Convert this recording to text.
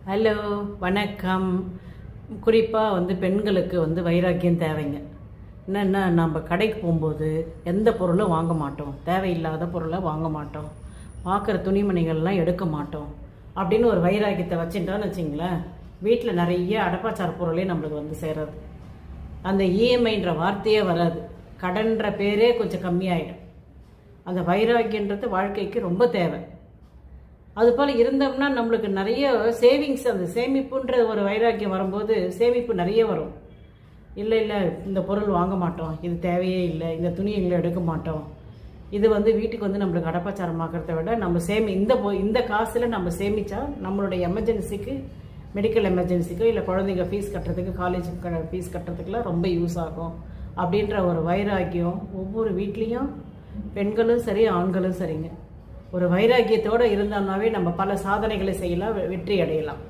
Hello, வணக்கம். குறிப்பாக பெண்களுக்கு வைராக்கியம் தேவைங்க. என்னென்னா, நம்ம கடைக்கு போகும்போது எந்த பொருளும் வாங்க மாட்டோம், தேவையில்லாத பொருளை வாங்க மாட்டோம், பார்க்குற துணிமணிகள்லாம் எடுக்க மாட்டோம் அப்படின்னு ஒரு வைராக்கியத்தை வச்சுட்டோன்னு வச்சிங்களேன், வீட்டில் நிறைய அடப்பாச்சார பொருளே நம்மளுக்கு சேராது. அந்த இஎம்ஐன்ற வார்த்தையே வராது, கடன்ற பேரே கொஞ்சம் கம்மியாயிடும். அந்த வைராக்கியன்றது வாழ்க்கைக்கு ரொம்ப தேவை. அதுபோல் இருந்தோம்னா நம்மளுக்கு நிறைய சேவிங்ஸ், அந்த சேமிப்புன்ற ஒரு வைராக்கியம் வரும்போது சேமிப்பு நிறைய வரும். இல்லை இந்த பொருள் வாங்க மாட்டோம், இது தேவையே இல்லை, இந்த துணி எங்களை எடுக்க மாட்டோம், இது வீட்டுக்கு நம்மளுக்கு அடப்பாச்சாரமாக்கிறத விட நம்ம இந்த காசில் நம்ம சேமித்தா நம்மளுடைய எமர்ஜென்சிக்கு, மெடிக்கல் எமர்ஜென்சிக்கோ இல்லை குழந்தைங்க ஃபீஸ் கட்டுறதுக்கு, காலேஜ் ஃபீஸ் கட்டுறதுக்குலாம் ரொம்ப யூஸ் ஆகும் அப்படின்ற ஒரு வைராக்கியம் ஒவ்வொரு வீட்லேயும் பெண்களும் சரி ஆண்களும் சரிங்க. ஒரு வைராக்கியத்தோடு இருந்தோம்னாவே நம்ம பல சாதனைகளை செய்யலாம், வெற்றி அடையலாம்.